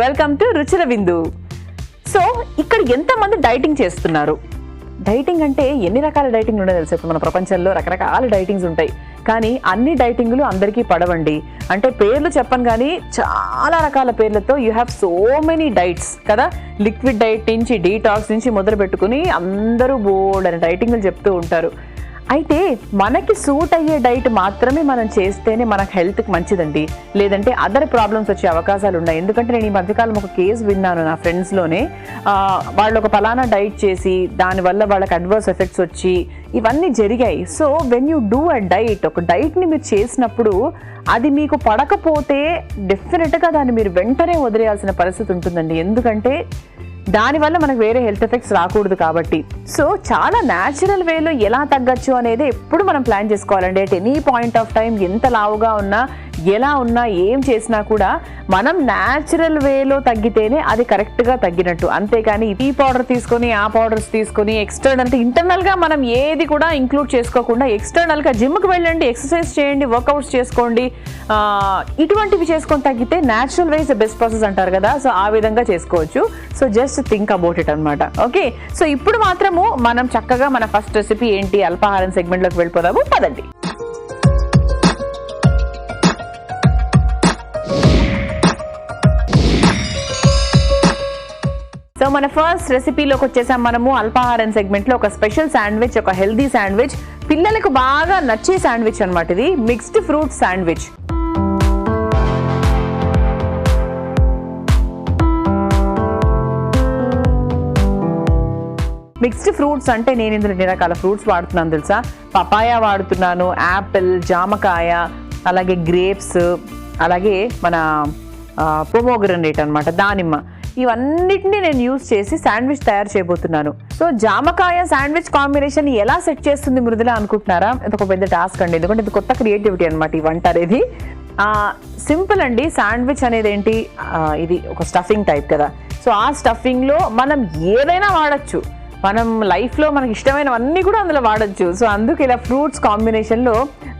Welcome to రుచుల విందు. So ఇక్కడ ఎంతమంది డైటింగ్ చేస్తున్నారు? డైటింగ్ అంటే ఎన్ని రకాల డైటింగ్ ఉండో తెలుసు. ఇప్పుడు మన ప్రపంచంలో రకరకాల డైటింగ్స్ ఉంటాయి, కానీ అన్ని డైటింగ్లు అందరికీ పడవండి. అంటే పేర్లు చెప్పను కానీ చాలా రకాల పేర్లతో you have so many diets కదా. లిక్విడ్ డైట్ నుంచి డీటాక్స్ నుంచి మొదలు పెట్టుకుని అందరూ బోల్డ్ అని డైటింగ్లు చెప్తూ ఉంటారు. అయితే మనకి సూట్ అయ్యే డైట్ మాత్రమే మనం చేస్తేనే మనకు హెల్త్కి మంచిదండి, లేదంటే అదర్ ప్రాబ్లమ్స్ వచ్చే అవకాశాలు ఉన్నాయి. ఎందుకంటే నేను ఈ మధ్యకాలం ఒక కేసు విన్నాను నా ఫ్రెండ్స్లోనే. వాళ్ళు ఒక పలానా డైట్ చేసి దానివల్ల వాళ్ళకి అడ్వర్స్ ఎఫెక్ట్స్ వచ్చి ఇవన్నీ జరిగాయి. So when you do a diet, ఒక డైట్ని మీరు చేసినప్పుడు అది మీకు పడకపోతే డెఫినెట్గా దాన్ని మీరు వెంటనే వదిలేయాల్సిన పరిస్థితి ఉంటుందండి. ఎందుకంటే దానివల్ల మనకు వేరే హెల్త్ ఎఫెక్ట్స్ రాకూడదు కాబట్టి. సో చాలా న్యాచురల్ వేలో ఎలా తగ్గచ్చు అనేది ఎప్పుడు మనం ప్లాన్ చేసుకోవాలండి. At any point of time ఎంత లావుగా ఉన్నా ఎలా ఉన్నా ఏం చేసినా కూడా మనం న్యాచురల్ వేలో తగ్గితేనే అది కరెక్ట్గా తగ్గినట్టు. అంతేకాని ఈ పౌడర్ తీసుకొని ఆ పౌడర్స్ తీసుకొని ఎక్స్టర్నల్ అంటే ఇంటర్నల్గా మనం ఏది కూడా ఇంక్లూడ్ చేసుకోకుండా ఎక్స్టర్నల్గా జిమ్కి వెళ్ళండి, ఎక్సర్సైజ్ చేయండి, వర్కౌట్స్ చేసుకోండి, ఇటువంటివి చేసుకొని తగ్గితే natural way is the best process అంటారు కదా. సో ఆ విధంగా చేసుకోవచ్చు. So just think about it అనమాట. ఓకే, సో ఇప్పుడు మాత్రము మనం చక్కగా మన ఫస్ట్ రెసిపీ ఏంటి అల్పాహారం సెగ్మెంట్లోకి వెళ్ళిపోదాము. పదండి. సో మన ఫస్ట్ రెసిపీలోకి వచ్చేసాం మనము. అల్పాహారం సెగ్మెంట్లో ఒక స్పెషల్ శాండ్విచ్, ఒక హెల్దీ శాండ్విచ్, పిల్లలకు బాగా నచ్చే శాండ్విచ్ అనమాట. ఇది mixed fruit sandwich. Mixed fruits అంటే నేను ఇందులో ఎన్ని రకాల ఫ్రూట్స్ వాడుతున్నాను తెలుసా. పపాయా వాడుతున్నాను, యాపిల్, జామకాయ, అలాగే గ్రేప్స్, అలాగే మన పొమోగ్రనేట్ అనమాట, దానిమ్మ, ఇవన్నిటిని నేను యూజ్ చేసి శాండ్విచ్ తయారు చేయబోతున్నాను. సో జామకాయ శాండ్విచ్ కాంబినేషన్ ఎలా సెట్ చేస్తుంది మృదుల అనుకుంటున్నారా? ఇది ఒక పెద్ద టాస్క్ అండి, ఎందుకంటే ఇది కొత్త క్రియేటివిటీ అనమాట ఈ వంట అనేది. సింపుల్ అండి. శాండ్విచ్ అనేది ఏంటి, ఇది ఒక స్టఫింగ్ టైప్ కదా. సో ఆ స్టఫింగ్లో మనం ఏదైనా వాడచ్చు. మనం లైఫ్లో మనకి ఇష్టమైనవన్నీ కూడా అందులో వాడచ్చు. సో అందుకు ఇలా ఫ్రూట్స్ కాంబినేషన్లో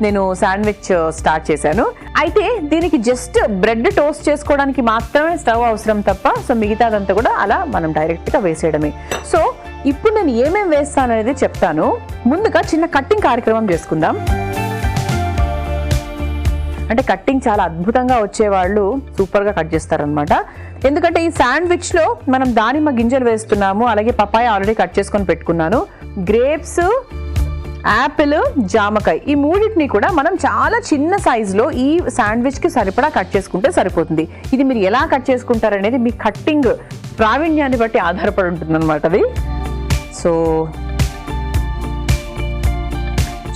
నేను శాండ్విచ్ స్టార్ట్ చేశాను. అయితే దీనికి జస్ట్ బ్రెడ్ టోస్ట్ చేసుకోవడానికి మాత్రమే స్టవ్ అవసరం తప్ప, సో మిగతాదంతా కూడా అలా మనం డైరెక్ట్గా వేసేయడమే. సో ఇప్పుడు నేను ఏమేమి వేస్తాను అనేది చెప్తాను. ముందుగా చిన్న కట్టింగ్ కార్యక్రమం చేసుకుందాం. అంటే కట్టింగ్ చాలా అద్భుతంగా వచ్చేవాళ్ళు సూపర్గా కట్ చేస్తారనమాట. ఎందుకంటే ఈ శాండ్విచ్లో మనం దానిమ్మ గింజలు వేస్తున్నాము, అలాగే పపాయ ఆల్రెడీ కట్ చేసుకొని పెట్టుకున్నాను, గ్రేప్స్, యాపిల్, జామకాయ, ఈ మూడింటిని కూడా మనం చాలా చిన్న సైజులో ఈ శాండ్విచ్కి సరిపడా కట్ చేసుకుంటే సరిపోతుంది. ఇది మీరు ఎలా కట్ చేసుకుంటారనేది మీ కట్టింగ్ ప్రావీణ్యాన్ని బట్టి ఆధారపడి ఉంటుంది అనమాట అది. సో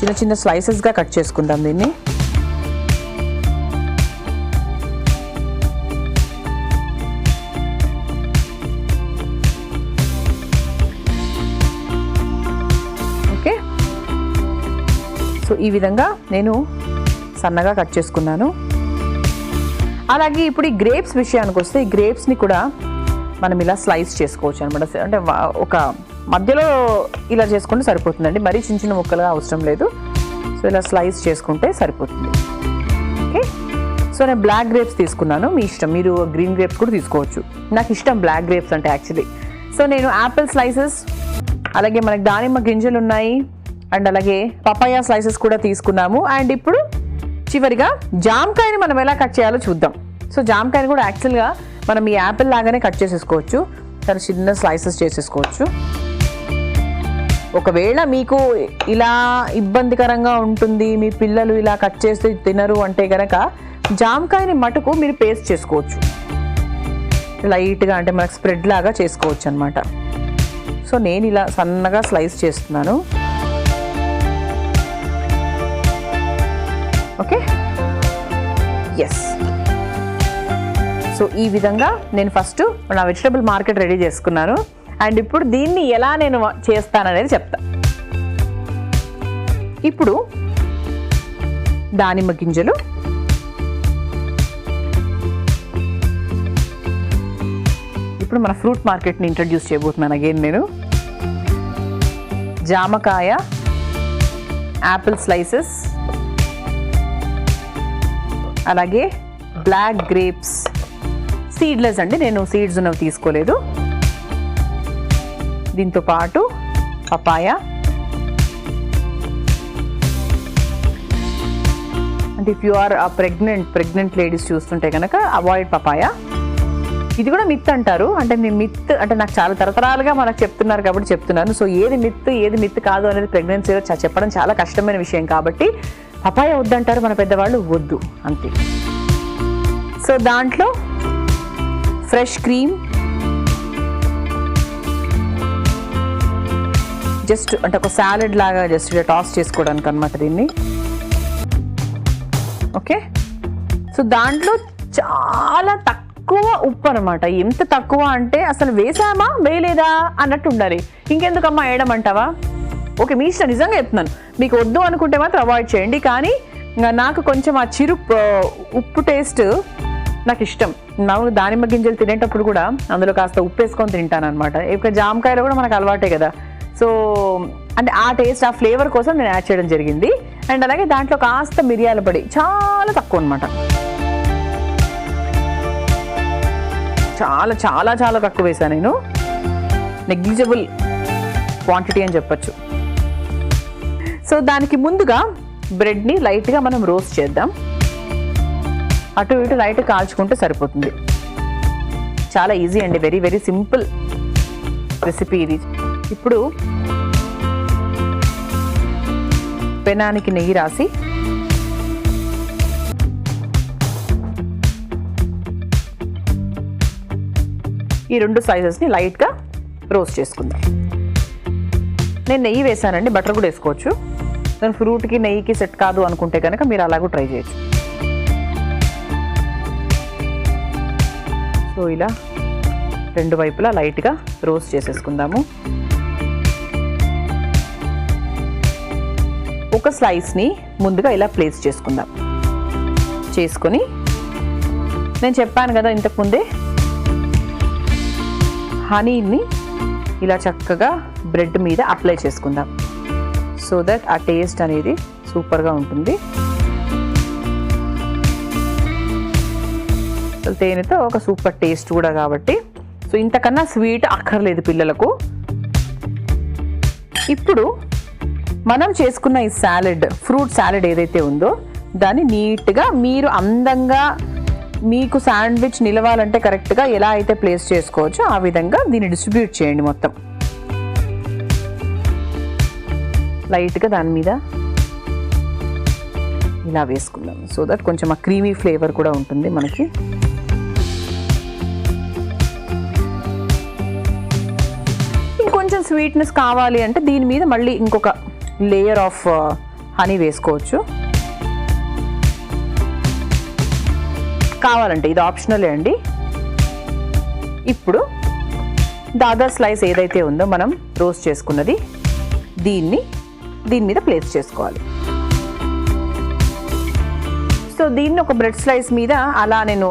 చిన్న చిన్న స్లైసెస్గా కట్ చేసుకుందాం దీన్ని. సో ఈ విధంగా నేను సన్నగా కట్ చేసుకున్నాను. అలాగే ఇప్పుడు ఈ గ్రేప్స్ విషయానికి వస్తే, ఈ గ్రేప్స్ని కూడా మనం ఇలా స్లైస్ చేసుకోవచ్చు అనమాట. అంటే ఒక మధ్యలో ఇలా చేసుకుంటే సరిపోతుందండి, మరీ చిన్న చిన్న ముక్కలుగా అవసరం లేదు. సో ఇలా స్లైస్ చేసుకుంటే సరిపోతుంది. ఓకే, సో నేను బ్లాక్ గ్రేప్స్ తీసుకున్నాను. మీ ఇష్టం, మీరు గ్రీన్ గ్రేప్స్ కూడా తీసుకోవచ్చు. నాకు ఇష్టం బ్లాక్ గ్రేప్స్ అంటే యాక్చువల్లీ. సో నేను యాపిల్ స్లైసెస్, అలాగే మనకి దానిమ్మ గింజలు ఉన్నాయి, అండ్ అలాగే పపాయా స్లైసెస్ కూడా తీసుకున్నాము. అండ్ ఇప్పుడు చివరిగా జామకాయని మనం ఎలా కట్ చేయాలో చూద్దాం. సో జామకాయని కూడా యాక్చువల్గా మనం ఈ యాపిల్ లాగానే కట్ చేసేసుకోవచ్చు, చాలా చిన్న స్లైసెస్ చేసేసుకోవచ్చు. ఒకవేళ మీకు ఇలా ఇబ్బందికరంగా ఉంటుంది, మీ పిల్లలు ఇలా కట్ చేస్తే తినరు అంటే కనుక జామకాయని మటుకు మీరు పేస్ట్ చేసుకోవచ్చు లైట్గా, అంటే మనకు స్ప్రెడ్ లాగా చేసుకోవచ్చు అనమాట. సో నేను ఇలా సన్నగా స్లైస్ చేస్తున్నాను. Okay, yes. సో ఈ విధంగా నేను ఫస్ట్ నా వెజిటబుల్ మార్కెట్ రెడీ చేసుకున్నాను. అండ్ ఇప్పుడు దీన్ని ఎలా నేను చేస్తాననేది చెప్తా. ఇప్పుడు దానిమ్మ గింజలు, ఇప్పుడు మన ఫ్రూట్ మార్కెట్ని ఇంట్రడ్యూస్ చేయబోతున్నాను అగైన్ నేను. జామకాయ, యాపిల్ స్లైసెస్, అలాగే బ్లాక్ గ్రేప్స్ సీడ్లెస్ అండి, నేను సీడ్స్ ఉన్నవి తీసుకోలేదు. దీంతో పాటు పపాయ, అంటే if you are pregnant ladies చూస్తుంటే కనుక అవాయిడ్ పపాయ. ఇది కూడా మిత్ అంటారు, అంటే మీ మిత్ అంటే నాకు చాలా తరతరాలుగా మనకు చెప్తున్నారు కాబట్టి చెప్తున్నాను. సో ఏది మిత్ కాదు అనేది ప్రెగ్నెన్సీలో చెప్పడం చాలా కష్టమైన విషయం కాబట్టి పపాయ వద్దంటారు మన పెద్దవాళ్ళు, వద్దు అంతే. సో దాంట్లో ఫ్రెష్ క్రీమ్, జస్ట్ అంటే ఒక సాలెడ్ లాగా జస్ట్ టాస్ చేసుకోవడానికి అనమాట దీన్ని. ఓకే, సో దాంట్లో చాలా తక్కువ ఉప్పు అనమాట. ఎంత తక్కువ అంటే అసలు వేసామా వేయలేదా అన్నట్టు ఉండాలి. ఇంకెందుకమ్మా వేయడం అంటావా? ఓకే, మీ ఇష్టం, నిజంగా చెప్తున్నాను. మీకు వద్దు అనుకుంటే మాత్రం అవాయిడ్ చేయండి. కానీ నాకు కొంచెం ఆ ఉప్పు టేస్ట్ నాకు ఇష్టం. నాకు దానిమ్మ గింజలు తినేటప్పుడు కూడా అందులో కాస్త ఉప్పు వేసుకొని తింటాను అనమాట. ఇక జామకాయలు కూడా మనకు అలవాటే కదా. సో అంటే ఆ టేస్ట్, ఆ ఫ్లేవర్ కోసం నేను యాడ్ చేయడం జరిగింది. అండ్ అలాగే దాంట్లో కాస్త మిరియాల పొడి చాలా తక్కువ అనమాట, చాలా చాలా చాలా తక్కువ వేసాను నేను. నెగ్లిజిబుల్ క్వాంటిటీ అని చెప్పచ్చు. సో దానికి ముందుగా బ్రెడ్ని లైట్గా మనం రోస్ట్ చేద్దాం. అటు ఇటు లైట్ కాల్చుకుంటే సరిపోతుంది. చాలా ఈజీ అండి, వెరీ వెరీ సింపుల్ రెసిపీ ఇది. ఇప్పుడు పెనానికి నెయ్యి రాసి ఈ 2 స్లైసెస్ని లైట్గా రోస్ట్ చేసుకుందాం. నేను నెయ్యి వేసానండి, బటర్ కూడా వేసుకోవచ్చు. దాని ఫ్రూట్కి నెయ్యికి సెట్ కాదు అనుకుంటే కనుక మీరు అలాగూ ట్రై చేయొచ్చు. సో ఇలా 2 వైపులా లైట్గా రోస్ట్ చేసేసుకుందాము. ఒక స్లైస్ని ముందుగా ఇలా ప్లేస్ చేసుకొని నేను చెప్పాను కదా ఇంతకుముందే, హనీని ఇలా చక్కగా బ్రెడ్ మీద అప్లై చేసుకుందాం. సో దట్ ఆ టేస్ట్ అనేది సూపర్గా ఉంటుంది. తేనెతో ఒక సూపర్ టేస్ట్ కూడా కాబట్టి, సో ఇంతకన్నా స్వీట్ అక్కర్లేదు పిల్లలకు. ఇప్పుడు మనం చేసుకున్న ఈ ఫ్రూట్ సాలెడ్ ఏదైతే ఉందో దాన్ని నీట్గా మీరు అందంగా, మీకు శాండ్విచ్ నిలవాలంటే కరెక్ట్గా ఎలా అయితే ప్లేస్ చేసుకోవచ్చో ఆ విధంగా దీన్ని డిస్ట్రిబ్యూట్ చేయండి మొత్తం. లైట్గా దాని మీద ఇలా వేసుకుందాం. సో దట్ కొంచెం ఆ క్రీమీ ఫ్లేవర్ కూడా ఉంటుంది మనకి. ఇంకొంచెం స్వీట్నెస్ కావాలి అంటే దీని మీద మళ్ళీ ఇంకొక లేయర్ ఆఫ్ హనీ వేసుకోవచ్చు, కావాలంటే. ఇది ఆప్షనలే అండి. ఇప్పుడు దాదా స్లైస్ ఏదైతే ఉందో మనం రోస్ట్ చేసుకున్నది దీని మీద ప్లేస్ చేసుకోవాలి. సో దీన్ని ఒక బ్రెడ్ స్లైస్ మీద అలా నేను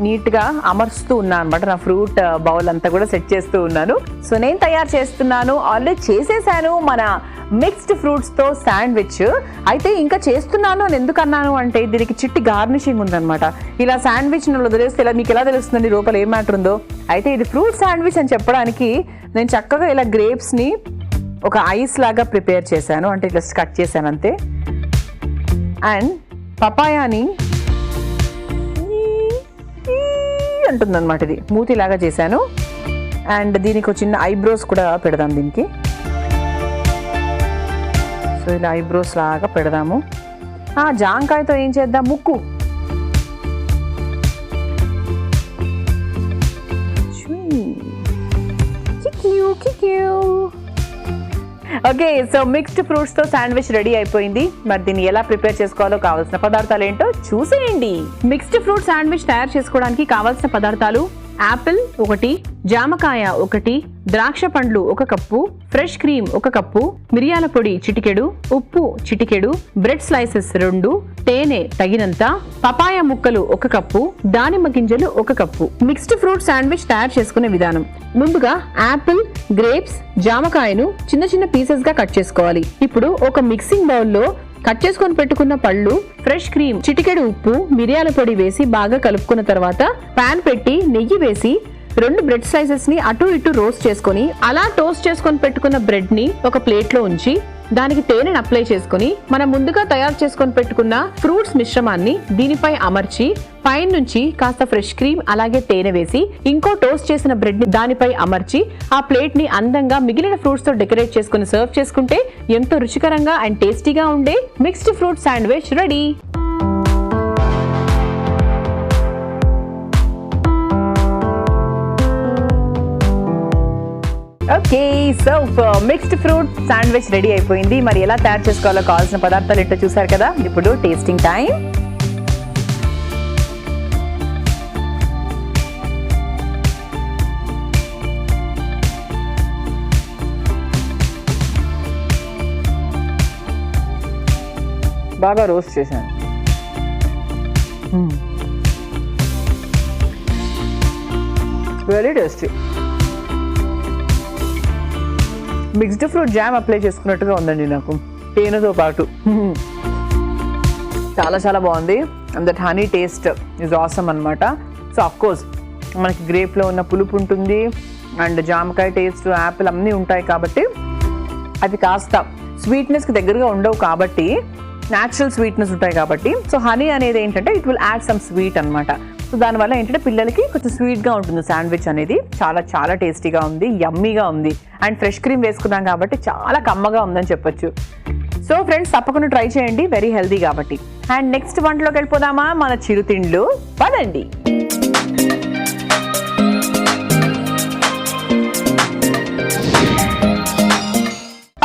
నీట్గా అమర్చుతూ ఉన్నాను అనమాట. నా ఫ్రూట్ బౌల్ అంతా కూడా సెట్ చేస్తూ ఉన్నాను. సో నేను తయారు చేస్తున్నాను, ఆల్రెడీ చేసేసాను మన మిక్స్డ్ ఫ్రూట్స్తో శాండ్విచ్. అయితే ఇంకా చేస్తున్నాను అని ఎందుకు అన్నాను అంటే దీనికి చిట్టి గార్నిషింగ్ ఉందన్నమాట. ఇలా శాండ్విచ్ వదిలేస్తే ఇలా మీకు ఎలా తెలుస్తుందండి లోపల ఏం మ్యాటర్ ఉందో? అయితే ఇది ఫ్రూట్ శాండ్విచ్ అని చెప్పడానికి నేను చక్కగా ఇలా గ్రేప్స్ని ఒక ఐస్ లాగా ప్రిపేర్ చేశాను, అంటే ఇట్లా కట్ చేశాను అంతే. అండ్ పపాయాని అంటుందన్నమాట, ఇది మూతిలాగా చేశాను. అండ్ దీనికి ఒక చిన్న ఐబ్రోస్ కూడా పెడదాం దీనికి. సో ఇలా ఐబ్రోస్ లాగా పెడదాము. జాంకాయతో ఏం చేద్దాం, ముక్కు. ఓకే, సో మిక్స్డ్ ఫ్రూట్స్తో శాండ్విచ్ రెడీ అయిపోయింది. మరి దీన్ని ఎలా ప్రిపేర్ చేసుకోవాలో కావాల్సిన పదార్థాలు ఏంటో చూసేయండి. మిక్స్డ్ ఫ్రూట్ శాండ్విచ్ తయారు చేసుకోవడానికి కావాల్సిన పదార్థాలు: యాపిల్ 1, జామకాయ 1, ద్రాక్ష పండ్లు 1 కప్పు, ఫ్రెష్ క్రీమ్ 1 కప్పు, మిరియాల పొడి చిటికెడు, ఉప్పు చిటికెడు, బ్రెడ్ స్లైసెస్ 2, తేనె తగినంత, పపాయ ముక్కలు 1 కప్పు, దానిమ్మ గింజలు 1 కప్పు. మిక్స్డ్ ఫ్రూట్ శాండ్విచ్ తయారు చేసుకునే విధానం: ముందుగా యాపిల్, గ్రేప్స్, జామకాయను చిన్న చిన్న పీసెస్ గా కట్ చేసుకోవాలి. ఇప్పుడు ఒక మిక్సింగ్ బౌల్లో కట్ చేసుకొని పెట్టుకున్న పళ్ళు, ఫ్రెష్ క్రీమ్, చిటికెడు ఉప్పు, మిరియాల పొడి వేసి బాగా కలుపుకున్న తర్వాత పాన్ పెట్టి నెయ్యి వేసి 2 బ్రెడ్ స్లైసెస్ ని అటు ఇటు రోస్ట్ చేసుకొని అలా టోస్ట్ చేసుకొని పెట్టుకున్న బ్రెడ్ ని ఒక ప్లేట్ లో ఉంచి దానికి తేనెను అప్లై చేసుకుని మనం ముందుగా తయారు చేసుకొని పెట్టుకున్న ఫ్రూట్స్ మిశ్రమాన్ని దీనిపై అమర్చి పైన నుంచి కాస్త ఫ్రెష్ క్రీమ్ అలాగే తేనె వేసి ఇంకో టోస్ట్ చేసిన బ్రెడ్ ని దానిపై అమర్చి ఆ ప్లేట్ ని అందంగా మిగిలిన ఫ్రూట్స్ తో డెకరేట్ చేసుకుని సర్వ్ చేసుకుంటే ఎంతో రుచికరంగా అండ్ టేస్టీగా ఉండే mixed fruit sandwich ready. Okay, so mixed fruit sandwich ready అయిపోయింది. మరి ఎలా తయారు చేసుకోవాలో కావాల్సిన పదార్థాలు ఏంటో చూసారు కదా. ఇప్పుడు టేస్టింగ్ టైం. బాగా రోస్ట్ చేశాను. Very tasty. Mixed fruit jam apply చేసుకున్నట్టుగా ఉందండి నాకు, తేనెతో పాటు. చాలా చాలా బాగుంది. And that honey taste is awesome అనమాట. సో అఫ్ కోర్స్ మనకి గ్రేప్లో ఉన్న పులుపు ఉంటుంది అండ్ జామకాయ టేస్ట్, యాపిల్ అన్నీ ఉంటాయి కాబట్టి అవి కాస్త స్వీట్నెస్కి దగ్గరగా ఉండవు కాబట్టి, న్యాచురల్ స్వీట్నెస్ ఉంటాయి కాబట్టి. సో హనీ అనేది ఏంటంటే it will add some sweet అనమాట. సో దానివల్ల ఏంటంటే పిల్లలకి కొంచెం స్వీట్గా ఉంటుంది శాండ్విచ్ అనేది. చాలా చాలా టేస్టీగా ఉంది, యమ్మీగా ఉంది. అండ్ ఫ్రెష్ క్రీమ్ వేసుకున్నాం కాబట్టి చాలా కమ్మగా ఉందని చెప్పొచ్చు. సో ఫ్రెండ్స్ తప్పకుండా ట్రై చేయండి, వెరీ హెల్దీ కాబట్టి. అండ్ నెక్స్ట్ వంటలోకి వెళ్ళిపోదామా, మన చిరుతిండ్లు పదండి.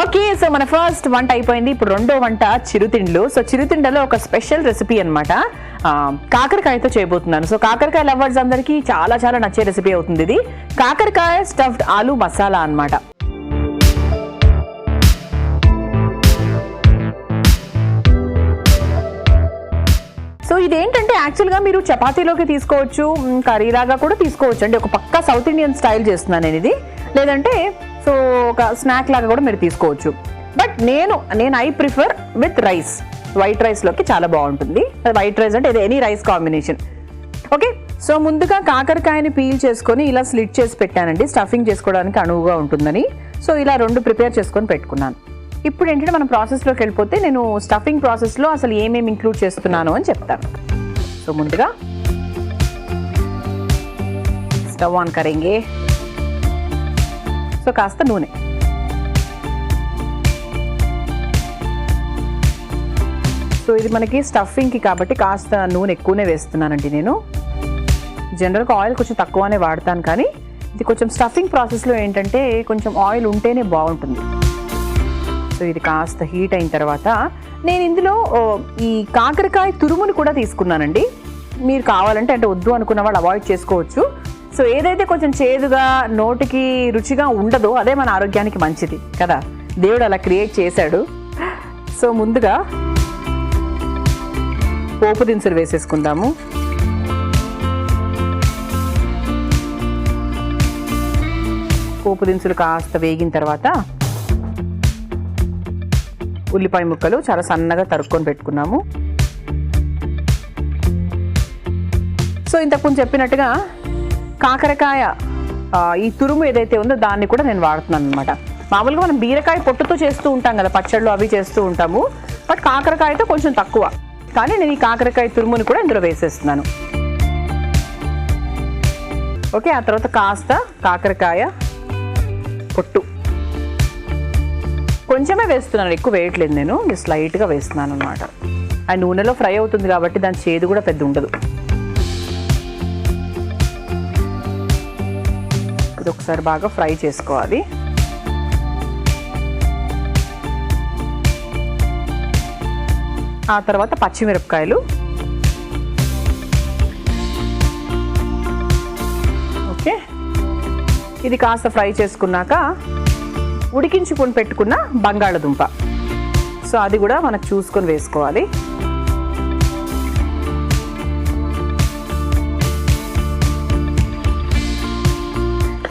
ఓకే, సో మన ఫస్ట్ వంట అయిపోయింది. ఇప్పుడు రెండో వంట చిరుతిండ్లు. సో చిరుతిండలో ఒక స్పెషల్ రెసిపీ అనమాట, కాకరకాయతో చేయబోతున్నాను. సో కాకరకాయ లవర్స్ అందరికీ చాలా చాలా నచ్చే రెసిపీ అవుతుంది ఇది. కాకరకాయ స్టఫ్డ్ ఆలు మసాలా అన్నమాట. సో ఇదేంటంటే యాక్చువల్గా మీరు చపాతీలోకి తీసుకోవచ్చు, కర్రీలాగా కూడా తీసుకోవచ్చు అండి. ఒక పక్కా సౌత్ ఇండియన్ స్టైల్ చేస్తున్నాను నేను ఇది. లేదంటే సో ఒక స్నాక్ లాగా కూడా మీరు తీసుకోవచ్చు. బట్ నేను I prefer with rice. White రైస్లోకి చాలా బాగుంటుంది. వైట్ రైస్ అంటే any rice combination. Okay, so ముందుగా కాకరకాయని పీల్ చేసుకొని ఇలా స్లిట్ చేసి పెట్టానండి, స్టఫింగ్ చేసుకోవడానికి అనువుగా ఉంటుందని. సో ఇలా 2 ప్రిపేర్ చేసుకొని పెట్టుకున్నాను. ఇప్పుడు ఏంటంటే మనం ప్రాసెస్లోకి వెళ్ళిపోతే నేను స్టఫింగ్ ప్రాసెస్లో అసలు ఏమేమి ఇంక్లూడ్ చేస్తున్నాను అని చెప్తాను. సో ముందుగా స్టవ్ ఆన్ కరేంగే. సో కాస్త నూనె, సో ఇది మనకి స్టఫింగ్కి కాబట్టి కాస్త నూనె ఎక్కువనే వేస్తున్నానండి నేను. జనరల్గా ఆయిల్ కొంచెం తక్కువనే వాడతాను, కానీ ఇది కొంచెం స్టఫింగ్ ప్రాసెస్లో ఏంటంటే కొంచెం ఆయిల్ ఉంటేనే బాగుంటుంది. సో ఇది కాస్త హీట్ అయిన తర్వాత నేను ఇందులో ఈ కాకరకాయ తురుముని కూడా తీసుకున్నానండి. మీరు కావాలంటే అంటే వద్దు అనుకున్న వాళ్ళు అవాయిడ్ చేసుకోవచ్చు. సో ఏదైతే కొంచెం చేదుగా నోటికి రుచిగా ఉండదో అదే మన ఆరోగ్యానికి మంచిది కదా, దేవుడు అలా క్రియేట్ చేశాడు. సో ముందుగా పోపు దినుసులు వేసేసుకుందాము. పోపు దినుసులు కాస్త వేగిన తర్వాత ఉల్లిపాయ ముక్కలు చాలా సన్నగా తరుక్కొని పెట్టుకున్నాము. సో ఇంతకు చెప్పినట్టుగా కాకరకాయ ఈ తురుము ఏదైతే ఉందో దాన్ని కూడా నేను వాడుతున్నాను అనమాట. మామూలుగా మనం బీరకాయ పొట్టుతో చేస్తూ ఉంటాం కదా, పచ్చళ్ళు అవి చేస్తూ ఉంటాము. బట్ కాకరకాయతో కొంచెం తక్కువ, కానీ నేను ఈ కాకరకాయ తురుముని కూడా ఇందులో వేసేస్తున్నాను. ఓకే, ఆ తర్వాత కాస్త కాకరకాయ పొట్టు కొంచెమే వేస్తున్నాను, ఎక్కువ వేయట్లేదు నేను, జస్ట్ లైట్గా వేస్తున్నాను అనమాట. ఆ నూనెలో ఫ్రై అవుతుంది కాబట్టి దాని చేదు కూడా పెద్ద ఉండదు. ఇది ఒకసారి బాగా ఫ్రై చేసుకోవాలి. ఆ తర్వాత పచ్చిమిరపకాయలు, ఓకే, ఇది కాస్త ఫ్రై చేసుకున్నాక ఉడికించుకొని పెట్టుకున్న బంగాళదుంప, సో అది కూడా మనకు చూసుకొని వేసుకోవాలి.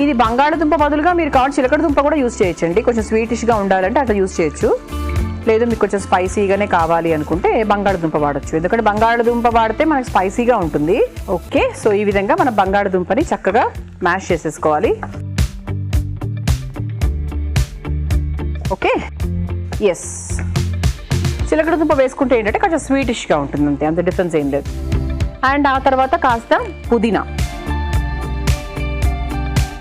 ఇది బంగాళదుంప బదులుగా మీరు కావాలి చిలకడ దుంప కూడా యూజ్ చేయొచ్చండి, కొంచెం స్వీటిష్గా ఉండాలంటే అట్లా యూజ్ చేయొచ్చు. లేదు మీకు కొంచెం స్పైసీగానే కావాలి అనుకుంటే బంగాళదుంప వాడచ్చు, ఎందుకంటే బంగాళదుంప వాడితే మనకి స్పైసీగా ఉంటుంది. ఓకే, సో ఈ విధంగా మనం బంగాళదుంపని చక్కగా మ్యాష్ చేసేసుకోవాలి. Okay, yes. చిలకడదుంప వేసుకుంటే ఏంటంటే కొంచెం స్వీటిష్గా ఉంటుంది, అంతే, అంత డిఫరెన్స్ ఏం లేదు. అండ్ ఆ తర్వాత కాస్త పుదీనా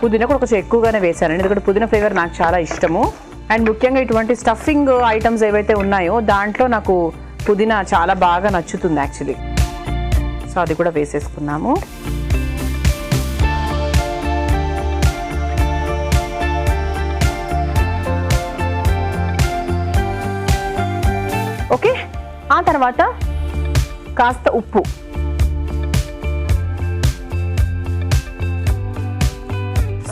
కూడా కొంచెం ఎక్కువగానే వేసానండి, ఎందుకంటే పుదీనా ఫ్లేవర్ నాకు చాలా ఇష్టము. అండ్ ముఖ్యంగా ఇటువంటి స్టఫింగ్ ఐటమ్స్ ఏవైతే ఉన్నాయో దాంట్లో నాకు పుదీనా చాలా బాగా నచ్చుతుంది యాక్చువల్లీ. సో అది కూడా వేసేసుకున్నాము. ఓకే, ఆ తర్వాత కాస్త ఉప్పు.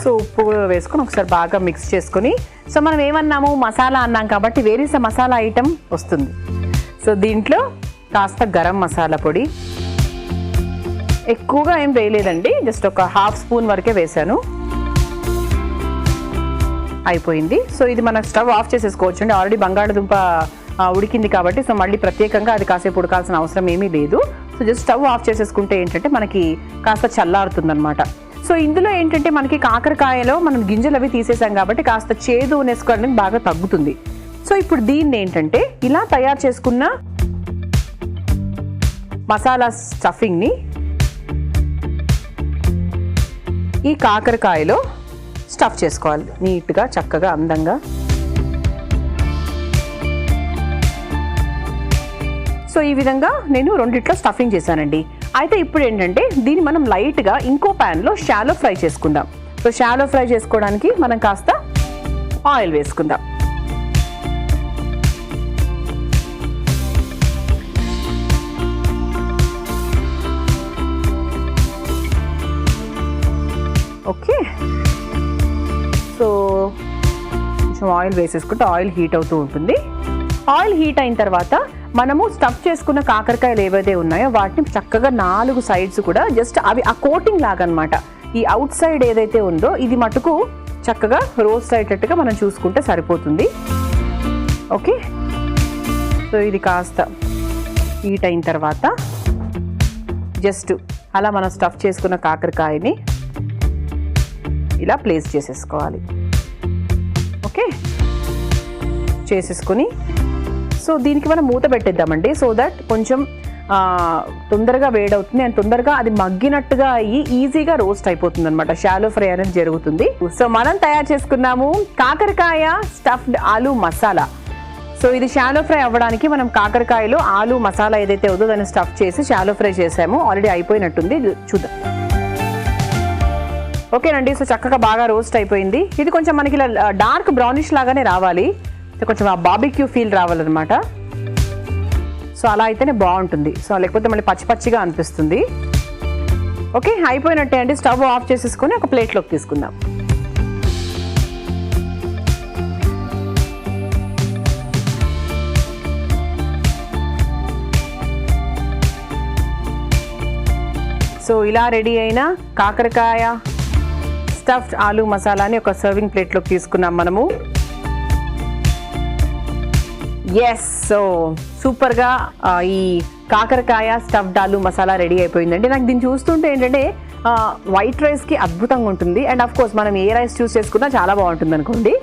సో ఉప్పు వేసుకొని ఒకసారి బాగా మిక్స్ చేసుకొని, సో మనం ఏమన్నాము మసాలా అన్నాం కాబట్టి వేరే మసాలా ఐటమ్ వస్తుంది. సో దీంట్లో కాస్త గరం మసాలా పొడి, ఎక్కువగా ఏం వేయలేదండి, జస్ట్ ఒక హాఫ్ స్పూన్ వరకే వేసాను, అయిపోయింది. సో ఇది మనం స్టవ్ ఆఫ్ చేసేసుకోవచ్చు అండి, ఆల్రెడీ బంగాళదుంప ఉడికింది కాబట్టి. సో మళ్ళీ ప్రత్యేకంగా అది కాసేపు ఉడకాల్సిన అవసరం ఏమీ లేదు. సో జస్ట్ స్టవ్ ఆఫ్ చేసేసుకుంటే ఏంటంటే మనకి కాస్త చల్లారుతుంది అనమాట. సో ఇందులో ఏంటంటే మనకి కాకరకాయలో మనం గింజలు అవి తీసేసాం కాబట్టి కాస్త చేదు నెస్కో అనేది బాగా తగ్గుతుంది. సో ఇప్పుడు దీన్ని ఏంటంటే ఇలా తయారు చేసుకున్న మసాలా స్టఫింగ్ని ఈ కాకరకాయలో స్టఫ్ చేసుకోవాలి నీట్గా, చక్కగా, అందంగా. సో ఈ విధంగా నేను రెండిట్లో స్టఫింగ్ చేశానండి. అయితే ఇప్పుడు ఏంటంటే దీన్ని మనం లైట్గా ఇంకో ప్యాన్లో షాలో ఫ్రై చేసుకుందాం. సో షాలో ఫ్రై చేసుకోవడానికి మనం కాస్త ఆయిల్ వేసుకుందాం. ఓకే, సో కొంచెం ఆయిల్ వేసేసుకుంటే ఆయిల్ హీట్ అవుతూ ఉంటుంది. ఆయిల్ హీట్ అయిన తర్వాత మనము స్టఫ్ చేసుకున్న కాకరకాయలు ఏవైతే ఉన్నాయో వాటిని చక్కగా 4 సైడ్స్ కూడా జస్ట్ అవి ఆ కోటింగ్ లాగా అనమాట. ఈ అవుట్ సైడ్ ఏదైతే ఉందో ఇది మటుకు చక్కగా రోస్ట్ అయ్యేటట్టుగా మనం చూసుకుంటే సరిపోతుంది. ఓకే, సో ఇది కాస్త హీట్ అయిన తర్వాత జస్ట్ అలా మనం స్టఫ్ చేసుకున్న కాకరకాయని ఇలా ప్లేస్ చేసేసుకోవాలి. ఓకే, చేసేసుకొని సో దీనికి మనం మూత పెట్టేద్దామండి. సో దట్ కొంచెం తొందరగా వేడవుతుంది అండ్ తొందరగా అది మగ్గినట్టుగా అయ్యి ఈజీగా రోస్ట్ అయిపోతుంది అనమాట, షాలో ఫ్రై అనేది జరుగుతుంది. సో మనం తయారు చేసుకున్నాము కాకరకాయ స్టఫ్డ్ ఆలు మసాలా. సో ఇది షాలో ఫ్రై అవ్వడానికి మనం కాకరకాయలో ఆలు మసాలా ఏదైతే ఉందో దాన్ని స్టఫ్ చేసి షాలో ఫ్రై చేసాము. ఆల్రెడీ అయిపోయినట్టుంది, చూద్దాం. ఓకేనండి, సో చక్కగా బాగా రోస్ట్ అయిపోయింది. ఇది కొంచెం మనకి ఇలా డార్క్ బ్రౌనిష్ లాగానే రావాలి, కొంచెం ఆ బార్బిక్యూ ఫీల్ రావాలన్నమాట. సో అలా అయితేనే బాగుంటుంది, సో లేకపోతే మళ్ళీ పచ్చి పచ్చిగా అనిపిస్తుంది. ఓకే, అయిపోయినట్టే అండి. స్టవ్ ఆఫ్ చేసేసుకొని ఒక ప్లేట్లోకి తీసుకుందాం. సో ఇలా రెడీ అయిన కాకరకాయ స్టఫ్డ్ ఆలు మసాలాని ఒక సర్వింగ్ ప్లేట్లోకి తీసుకున్నాం మనము. ఎస్, సో సూపర్గా ఈ కాకరకాయ స్టఫ్డ్ ఆలు మసాలా రెడీ అయిపోయిందండి. నాకు దీన్ని చూస్తుంటే ఏంటంటే వైట్ రైస్కి అద్భుతంగా ఉంటుంది. అండ్ ఆఫ్ కోర్స్ మనం ఏ రైస్ చూస్ చేసుకున్నా చాలా బాగుంటుంది అనుకోండి.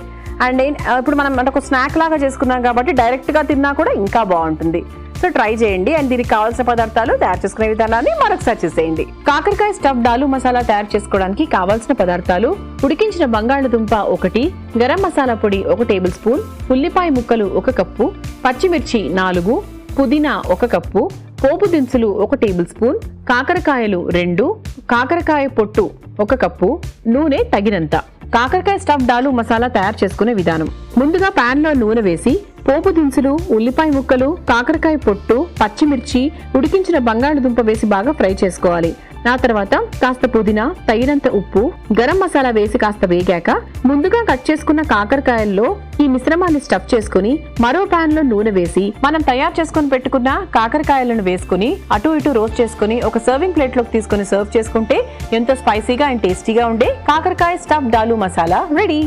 అండ్ ఇప్పుడు మనం అంటే ఒక స్నాక్ లాగా చేసుకున్నాం కాబట్టి డైరెక్ట్గా తిన్నా కూడా ఇంకా బాగుంటుంది. సో ట్రై చేయండి. అండ్ దీనికి కావాల్సిన పదార్థాలు తయారు చేసుకునే విధానాన్ని మరొకసారి చూసేయండి. కాకరకాయ స్టఫ్డ్ ఆలు మసాలా తయారు చేసుకోవడానికి కావాల్సిన పదార్థాలు: ఉడికించిన బంగాళదుంప 1, గరం మసాలా పొడి 1 టేబుల్ స్పూన్, ఉల్లిపాయ ముక్కలు 1 కప్పు, పచ్చిమిర్చి 4, పుదీనా 1 కప్పు, పోపు దినుసులు 1 టేబుల్ స్పూన్, కాకరకాయలు 2, కాకరకాయ పొట్టు 1 కప్పు, నూనె తగినంత. కాకరకాయ స్టఫ్డ్ ఆలు మసాలా తయారు చేసుకునే విధానం: ముందుగా పాన్ లో నూనె వేసి పోపు దినుసులు, ఉల్లిపాయ ముక్కలు, కాకరకాయ పొట్టు, పచ్చిమిర్చి, ఉడికించిన బంగాళదుంప వేసి బాగా ఫ్రై చేసుకోవాలి. ఆ తర్వాత కాస్త పుదీనా, తగినంత ఉప్పు, గరం మసాలా వేసి కాస్త వేగాక ముందుగా కట్ చేసుకున్న కాకరకాయల్లో ఈ మిశ్రమాన్ని స్టఫ్ చేసుకుని మరో పాన్ లో నూనె వేసి మనం తయారు చేసుకుని పెట్టుకున్న కాకరకాయలను వేసుకుని అటు ఇటు రోస్ట్ చేసుకుని ఒక సర్వింగ్ ప్లేట్ లోకి తీసుకుని సర్వ్ చేసుకుంటే ఎంతో స్పైసీగా అండ్ టేస్టీగా ఉండే కాకరకాయ స్టఫ్డ్ ఆలు మసాలా రెడీ.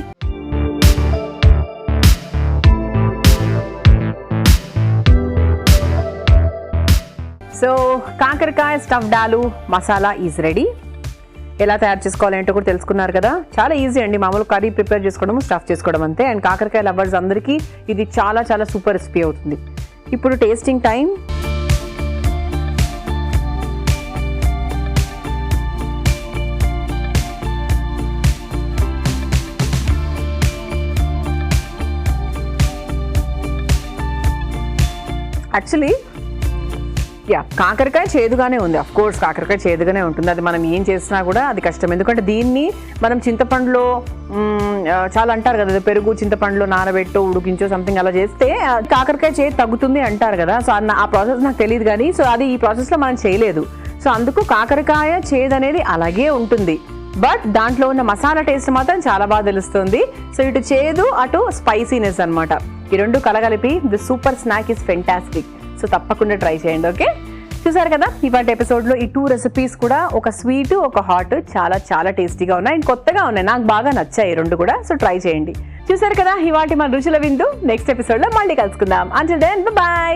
సో కాకరకాయ స్టఫ్డ్ ఆలు మసాలా ఈజ్ రెడీ. ఎలా తయారు చేసుకోవాలంటే కూడా తెలుసుకున్నారు కదా. చాలా ఈజీ అండి, మామూలు కర్రీ ప్రిపేర్ చేసుకోవడం, స్టఫ్ చేసుకోవడం అంతే. అండ్ కాకరకాయ లవర్స్ అందరికీ ఇది చాలా చాలా సూపర్ రెసిపీ అవుతుంది. ఇప్పుడు టేస్టింగ్ టైం. యాక్చువల్లీ కాకరకాయ చేదుగానే ఉంది. అఫ్ కోర్స్ కాకరకాయ చేదుగానే ఉంటుంది, అది మనం ఏం చేసినా కూడా అది కష్టం. ఎందుకంటే దీన్ని మనం చింతపండులో చాలా అంటారు కదా, పెరుగు చింతపండులో నానబెట్టో ఉడికించో సంథింగ్ అలా చేస్తే కాకరకాయ చేదు తగ్గుతుంది అంటారు కదా. సో ఆ ప్రాసెస్ నాకు తెలియదు, కానీ సో అది ఈ ప్రాసెస్లో మనం చేయలేదు. సో అందుకు కాకరకాయ చేదు అనేది అలాగే ఉంటుంది, బట్ దాంట్లో ఉన్న మసాలా టేస్ట్ మాత్రం చాలా బాగా తెలుస్తుంది. సో ఇటు చేదు అటు స్పైసీనెస్ అనమాట, ఈ రెండు కలగలిపి the super snack is fantastic. So తప్పకుండా ట్రై చేయండి. ఓకే, చూసారు కదా ఇవాటి ఎపిసోడ్లో ఈ 2 రెసిపీస్ కూడా, ఒక స్వీట్ ఒక హాట్, చాలా చాలా టేస్టీగా ఉన్నాయి అండ్ కొత్తగా ఉన్నాయి, నాకు బాగా నచ్చాయి 2 కూడా. సో ట్రై చేయండి. చూసారు కదా ఇవాటి మన రుచుల విందు. నెక్స్ట్ ఎపిసోడ్లో మళ్ళీ కలుసుకుందాం. Until then by.